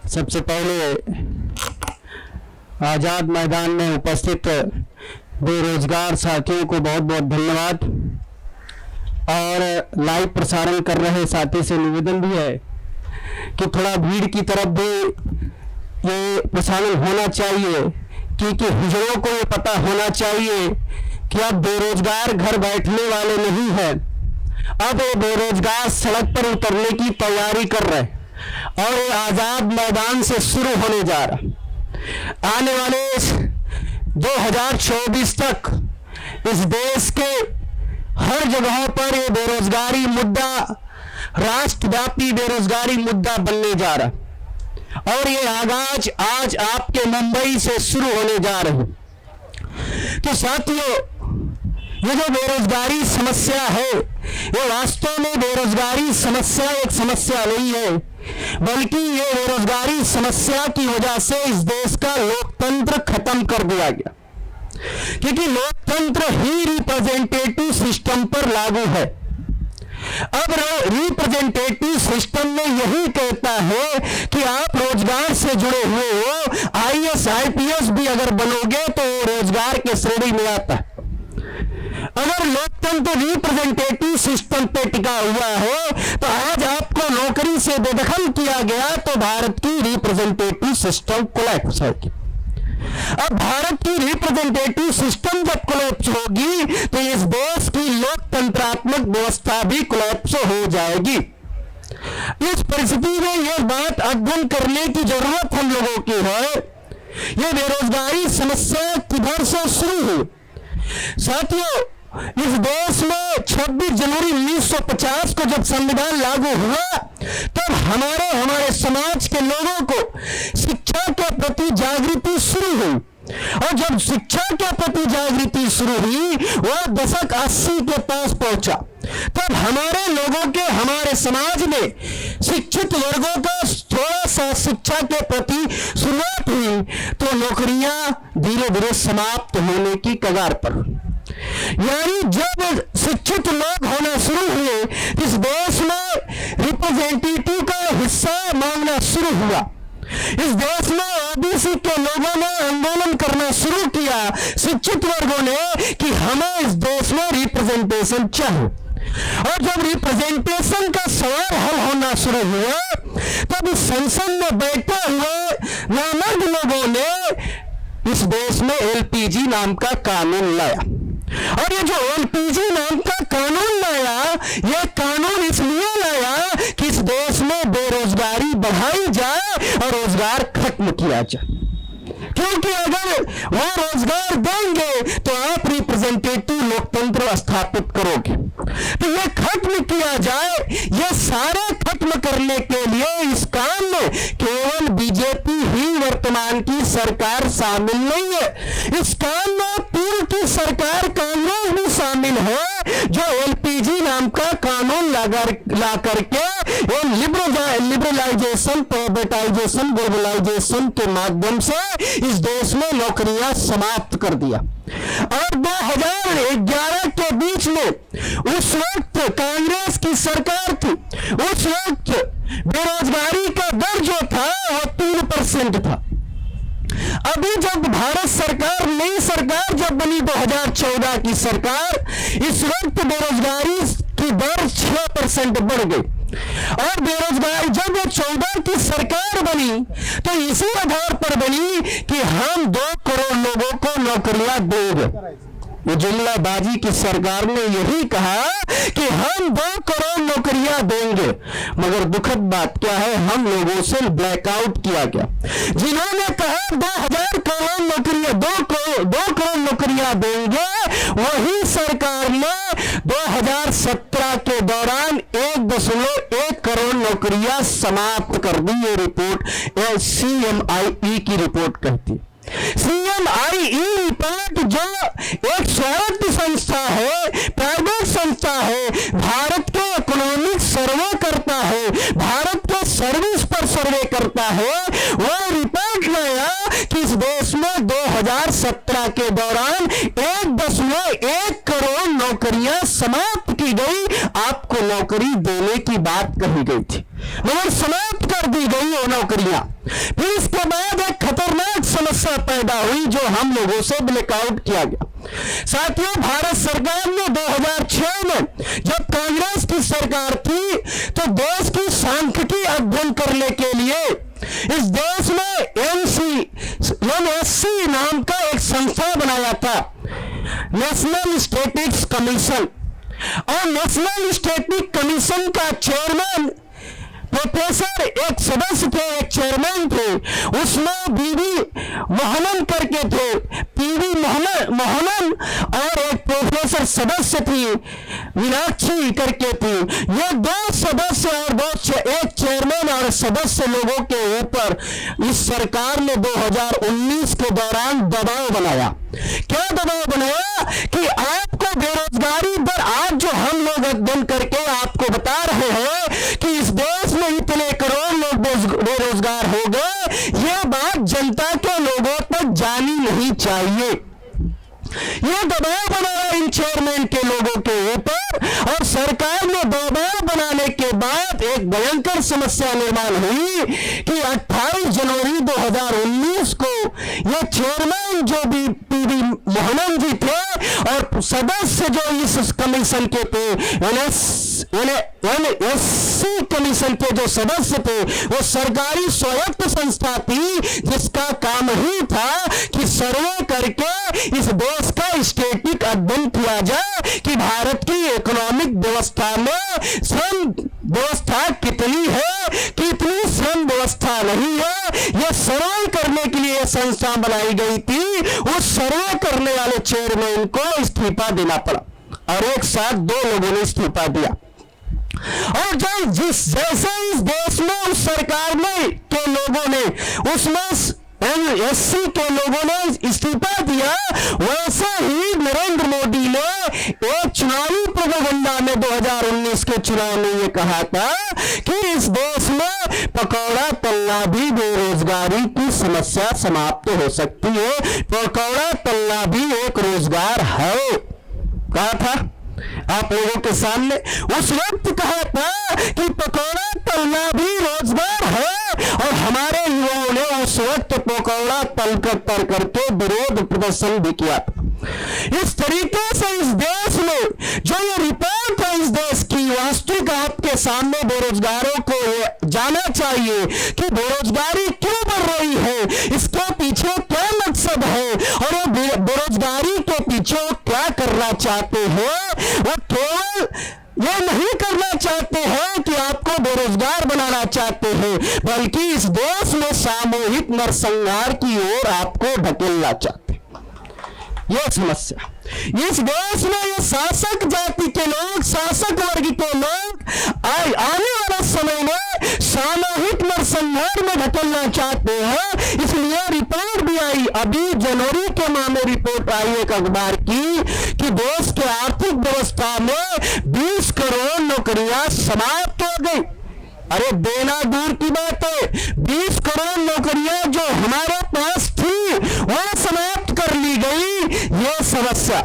सबसे पहले आज़ाद मैदान में उपस्थित बेरोजगार साथियों को बहुत बहुत धन्यवाद। और लाइव प्रसारण कर रहे साथी से निवेदन भी है कि थोड़ा भीड़ की तरफ भी ये प्रसारण होना चाहिए, क्योंकि हिजड़ों को ये पता होना चाहिए कि अब बेरोजगार घर बैठने वाले नहीं हैं। अब ये बेरोजगार सड़क पर उतरने की तैयारी कर रहे हैं और ये आज़ाद मैदान से शुरू होने जा रहा। आने वाले 2024 तक इस देश के हर जगहों पर ये बेरोजगारी मुद्दा राष्ट्रव्यापी बेरोजगारी मुद्दा बनने जा रहा और ये आगाज आज आपके मुंबई से शुरू होने जा रही। तो साथियों, ये जो बेरोजगारी समस्या है, ये वास्तव में बेरोजगारी समस्या एक समस्या नहीं है, बल्कि ये बेरोजगारी समस्या की वजह से इस देश का लोकतंत्र खत्म कर दिया गया, क्योंकि लोकतंत्र ही रिप्रेजेंटेटिव सिस्टम पर लागू है। अब रिप्रेजेंटेटिव सिस्टम में यही कहता है कि आप रोजगार से जुड़े हुए हो, आईएएस आईपीएस भी अगर बनोगे तो रोजगार के श्रेणी में आता है। अगर लोकतंत्र रिप्रेजेंटेटिव सिस्टम पे टिका हुआ है तो आज आपको नौकरी से बेदखल किया गया तो भारत की रिप्रेजेंटेटिव सिस्टम कोलैप्स होगी। अब भारत की रिप्रेजेंटेटिव सिस्टम जब कोलैप्स होगी तो इस देश की लोकतंत्रात्मक व्यवस्था भी कोलैप्स हो जाएगी। इस परिस्थिति में यह बात अध्ययन करने की जरूरत हम लोगों की है, यह बेरोजगारी समस्या किधर से शुरू हुई। साथियों, इस देश में 26 जनवरी 1950 को जब संविधान लागू हुआ तब हमारे समाज के लोगों को शिक्षा के प्रति जागृति शुरू हुई, और जब शिक्षा के प्रति जागृति शुरू हुई वह दशक 80 के पास पहुंचा, तब हमारे लोगों के हमारे समाज में शिक्षित वर्गों का थोड़ा सा शिक्षा के प्रति शुरुआत हुई तो नौकरियां धीरे धीरे समाप्त होने की कगार पर। यानी जब शिक्षित लोग होना शुरू हुए, इस देश में रिप्रेजेंटेटिव का हिस्सा मांगना शुरू हुआ। इस देश में ओबीसी के लोगों ने आंदोलन करना शुरू किया, शिक्षित वर्गों ने, कि हमें इस देश में रिप्रेजेंटेशन चाहिए। और जब रिप्रेजेंटेशन का सवाल हल होना शुरू हुआ तब इस संसद में बैठे हुए नामर्द लोगों ने इस देश में एलपीजी नाम का कानून लाया। और ये जो एलपीजी नाम का कानून लाया, ये कानून इसलिए लाया कि इस देश में बेरोजगारी बढ़ाई जाए और रोजगार खत्म किया जाए, क्योंकि अगर वो रोजगार देंगे तो आप रिप्रेजेंटेटिव लोकतंत्र स्थापित करोगे। तो ये खत्म किया जाए, ये सारे खत्म करने के लिए इस काम में केवल बीजेपी ही वर्तमान की सरकार शामिल नहीं है, इस काम में पूर्व की सरकार कांग्रेस भी शामिल है, जो एलपीजी नाम का कानून ला करके लिबरलाइजेशन, प्राइवेटाइजेशन, ग्लोबलाइजेशन के माध्यम से इस देश में नौकरियां समाप्त कर दिया। और 2011 के बीच में उस वक्त कांग्रेस की सरकार थी, उस वक्त बेरोजगारी का दर जो था वो 3% था। अभी जब भारत सरकार, नई सरकार जब बनी 2014 की सरकार, इस वक्त बेरोजगारी की दर 6% बढ़ गई। और बेरोजगारी जब वो 14 की सरकार बनी तो इसी आधार पर बनी कि हम 2 करोड़ लोगों को नौकरियां देंगे। वो जुमलाबाजी की सरकार ने यही कहा कि हम 2 करोड़ नौकरियां देंगे, मगर दुखद बात क्या है, हम लोगों से ब्लैकआउट किया गया। जिन्होंने कहा 2000 करोड़ नौकरियां, 2 करोड़ नौकरियां देंगे, वही सरकार ने 2017 के दौरान 1.1 करोड़ नौकरियां समाप्त कर दी। ये रिपोर्ट CMIE की रिपोर्ट कहती। CMIE रिपोर्ट जो एक स्वायत्त संस्था है, प्राइवेट संस्था है, भारत के इकोनॉमिक सर्वे करता है, भारत के सर्विस पर सर्वे करता है, वह रिपोर्ट लाया कि इस देश में 2017 के दौरान 1.1 करोड़ नौकरियां समाप्त की गई। आपको नौकरी देने की बात कही गई थी, मगर समाप्त कर दी गई वो नौकरियां। फिर इसके बाद एक खतरनाक समस्या पैदा हुई जो हम लोगों से ब्लैकआउट किया गया। साथियों, भारत सरकार ने 2006 में जब कांग्रेस की सरकार थी तो देश की सांख्यिकी अध्ययन करने के लिए इस देश में एनएससी नाम का एक संस्था बनाया था, नेशनल स्टैटिस्टिक्स कमीशन। और नेशनल स्टैटिस्टिक्स कमीशन का चेयरमैन प्रोफेसर एक सदस्य थे, एक चेयरमैन थे, उसमें बीवी मोहनन करके थे, पीवी मोहनन, और एक प्रोफेसर सदस्य थी मीनाक्षी करके थी। ये दो सदस्य और एक चेयरमैन और सदस्य लोगों के ऊपर इस सरकार ने 2019 के दौरान दबाव बनाया। क्या दबाव बनाया कि आपको बेरोजगारी दर, आज जो हम लोग अध्ययन करके आपको बता रहे हैं कि इस देश में इतने करोड़ लोग बेरोजगार हो गए, ये बात जनता के लोगों तक जानी नहीं चाहिए। ये दबाव बनाया इन चेयरमैन के लोगों के ऊपर, और सरकार ने दबाव बनाने के बाद एक भयंकर समस्या निर्माण हुई कि 28 जनवरी 2019 को ये चेयरमैन जो भी पीवी मोहनन जी थे और सदस्य जो इस कमीशन के थे, एनएससी कमीशन के जो सदस्य थे, वो सरकारी स्वायत्त संस्था थी जिसका काम ही था कि सर्वे करके इस देश का स्टैटिक अध्ययन किया जाए कि भारत की इकोनॉमिक व्यवस्था में श्रम व्यवस्था कितनी है, कितनी श्रम व्यवस्था नहीं है। यह सर्वे करने के लिए संस्था बनाई गई थी। उस सर्वे करने वाले चेयरमैन को इस्तीफा देना पड़ा और एक साथ दो लोगों ने इस्तीफा दिया। और जब जैसे इस देश में उस सरकार में के लोगों ने, उसमें एनएससी के लोगों ने इस्तीफा दिया, वैसे ही नरेंद्र मोदी ने एक चुनावी प्रोपेगेंडा में 2019 के चुनाव में ये कहा था कि इस देश में पकौड़ा तलना भी बेरोजगारी की समस्या समाप्त हो सकती है। पकौड़ा तलना भी एक रोजगार है, कहा था आप लोगों के सामने। उस वक्त कहा था कि पकौड़ा तलना भी रोजगार है, और हमारे युवाओं ने उस वक्त पकौड़ा तल करके विरोध प्रदर्शन भी किया था। इस तरीके से इस देश में जो ये रिपोर्ट है इस देश की वास्तविक आपके सामने बेरोजगारों को जाना चाहिए कि बेरोजगारी क्यों बढ़ रही है, इसके पीछे क्या मकसद है, और वो बेरोजगारी के पीछे क्या करना चाहते हैं। वो केवल ये नहीं करना चाहते हैं कि आपको बेरोजगार बनाना चाहते हैं, बल्कि इस देश में सामूहिक नरसंहार की ओर आपको ढकेलना चाहते हैं। यह समस्या इस देश में ये शासक जाति के लोग, शासक वर्ग के लोग आने वाले समय में सामूहिक नरसंहार में ढकेलना चाहते हैं। इसलिए रिपोर्ट भी आई, अभी जनवरी के माह में रिपोर्ट आई एक अखबार की कि देश के आर्थिक व्यवस्था में 20 करोड़ नौकरियां समाप्त हो गई। अरे देना दूर की बात है, 20 करोड़ नौकरियां जो हमारे पास थी वह समाप्त कर ली गई। ये समस्या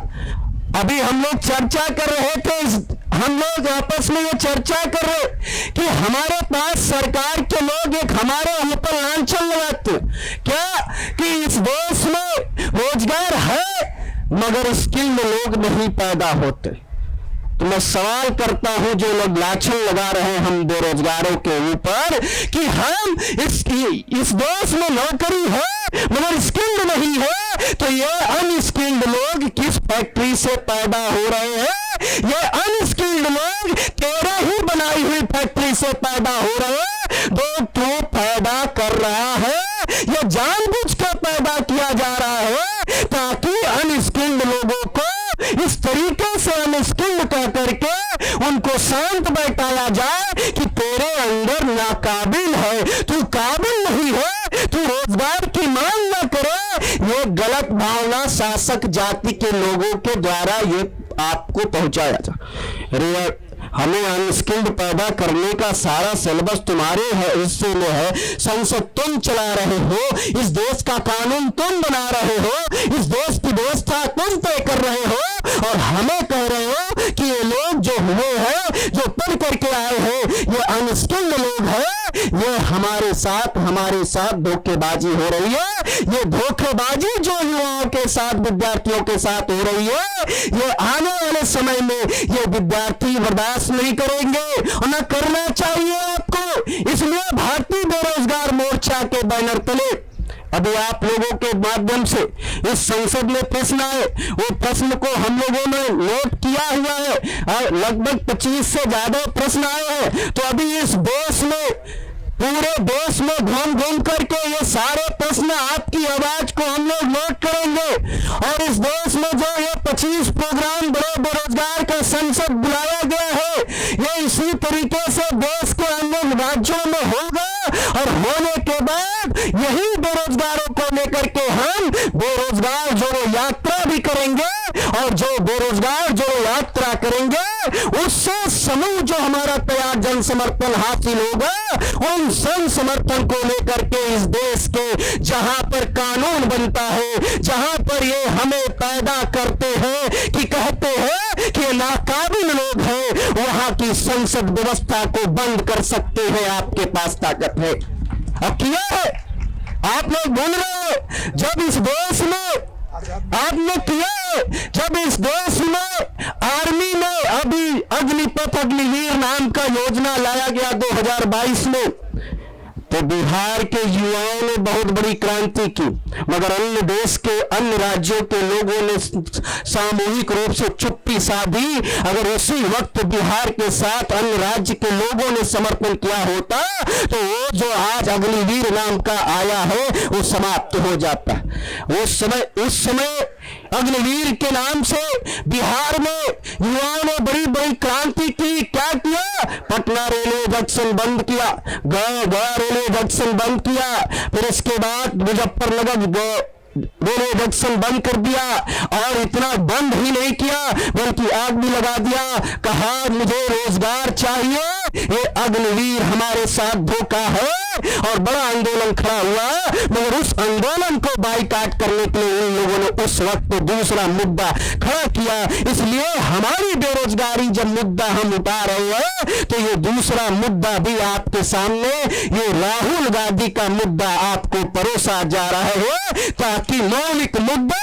अभी हम लोग चर्चा कर रहे थे, हम लोग आपस में ये चर्चा कर रहे कि हमारे पास सरकार के लोग एक हमारे ऊपर लांछन लगाते क्या कि इस देश में रोजगार है मगर स्किल्ड लोग नहीं पैदा होते। तो मैं सवाल करता हूं जो लोग लाछन लगा रहे हैं हम बेरोजगारों के ऊपर कि हम इस देश में नौकरी है मगर स्किल्ड नहीं है, तो ये अनस्किल्ड लोग किस फैक्ट्री से पैदा हो रहे हैं? ये अनस्किल्ड लोग तेरे ही बनाई हुई फैक्ट्री से पैदा हो रहे हैं। तो क्यों पैदा कर रहा है? ये जानबूझकर पैदा किया जा रहा है ताकि अनस्किल्ड लोगों को इस तरीके से अनस्किल्ड कह करके उनको शांत बैठाया जाए कि तेरे अंदर नाकाबिल है, तू काबिल नहीं है, तू रोजगार की मांग न करे। ये गलत भावना शासक जाति के लोगों के द्वारा ये आपको पहुंचाया जा। हमें अनस्किल्ड पैदा करने का सारा सिलेबस तुम्हारे हिस्से में है, संसद तुम चला रहे हो, इस देश का कानून तुम बना रहे हो, इस देश की व्यवस्था तुम तय कर रहे हो, और हमें कह रहे हो कि ये लोग जो हुए हैं, जो पढ़ करके आए हैं, ये अनस्किल्ड लोग हैं, ये हमारे साथ धोखेबाजी हो रही है। ये धोखेबाजी जो युवाओं के साथ, विद्यार्थियों के साथ हो रही है, ये आने वाले समय में ये विद्यार्थी बर्दाश्त नहीं करेंगे और न करना चाहिए आपको। इसलिए भारतीय बेरोजगार मोर्चा के बैनर तले अभी आप लोगों के माध्यम से इस संसद में प्रश्न आए, वो प्रश्न को हम लोगों ने नोट किया हुआ है और लगभग 25 से ज्यादा प्रश्न आए हैं। तो अभी इस देश में, पूरे देश में घूम घूम करके ये सारे प्रश्न आपकी आवाज को हम लोग नोट करेंगे और इस देश में जो ये 25 प्रोग्राम बड़े बेरोजगार का संसद बुलाया गया है, ये इसी तरीके से देश के अन्य राज्यों में होगा और होने के बाद यही बेरोजगारों को लेकर के हम बेरोजगार जोड़ो यात्रा भी करेंगे और जो बेरोजगार जोड़ो यात्रा करेंगे उससे समूह जो हमारा तैयार जन समर्थन हासिल होगा, उन जन समर्थन को लेकर के इस देश के जहां पर कानून बनता है, जहां पर ये हमें पैदा करते हैं कि कहते हैं कि नाकाबिल लोग हैं, वहां की संसद व्यवस्था को बंद कर सकते हैं। आपके पास ताकत है। अब किया है, आप लोग बोल रहे हो जब इस देश में आपने किया है, जब इस देश में आर्मी में अभी अग्निपथ अग्निवीर नाम का योजना लाया गया 2022 में, तो बिहार के युवाओं ने बहुत बड़ी क्रांति की, मगर अन्य देश के अन्य राज्यों के लोगों ने सामूहिक रूप से चुप्पी साधी। अगर उसी वक्त बिहार के साथ अन्य राज्य के लोगों ने समर्थन किया होता तो वो जो आज अग्निवीर नाम का आया है वो समाप्त हो जाता। उस समय अग्निवीर के नाम से बिहार में युवाओं ने बड़ी बड़ी क्रांति की। क्या किया? पटना रेलवे जंक्शन बंद किया, गया रेलवे जंक्शन बंद किया, फिर इसके बाद मुजफ्फरनगर रेलवे जंक्शन बंद कर दिया और इतना बंद ही नहीं किया बल्कि आग भी लगा दिया। कहा मुझे रोजगार चाहिए, ये अग्निवीर हमारे साथ धोखा है और बड़ा आंदोलन खड़ा हुआ। मगर उस आंदोलन को बाइकाट करने के लिए उन लोगों ने उस वक्त दूसरा मुद्दा खड़ा किया। इसलिए हमारी बेरोजगारी जब मुद्दा हम उठा रहे हैं तो ये दूसरा मुद्दा भी आपके सामने, ये राहुल गांधी का मुद्दा आपको परोसा जा रहा है ताकि मौलिक मुद्दा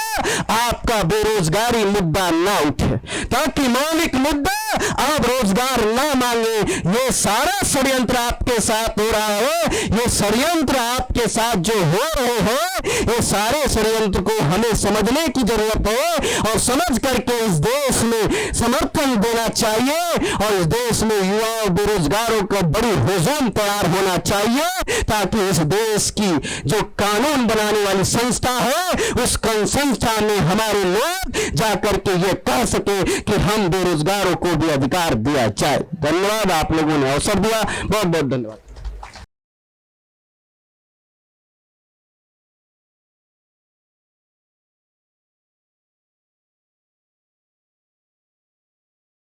आपका बेरोजगारी मुद्दा ना उठे, ताकि मौलिक मुद्दा आप रोजगार ना मांगे। ये सारा षड्यंत्र आपके साथ हो रहा है, ये षड्यंत्र आपके साथ जो हो रहे हैं, ये सारे षड्यंत्र को हमें समझने की जरूरत है और समझ करके इस देश में समर्थन देना चाहिए और इस देश में युवाओं बेरोजगारों का बड़ी हुजूम तैयार होना चाहिए ताकि इस देश की जो कानून बनाने वाली संस्था है उस संस्था में हमारे लोग जाकर के ये कह सके कि हम बेरोजगारों को भी अधिकार दिया जाए। धन्यवाद, आप लोगों ने अवसर दिया, बहुत बहुत धन्यवाद।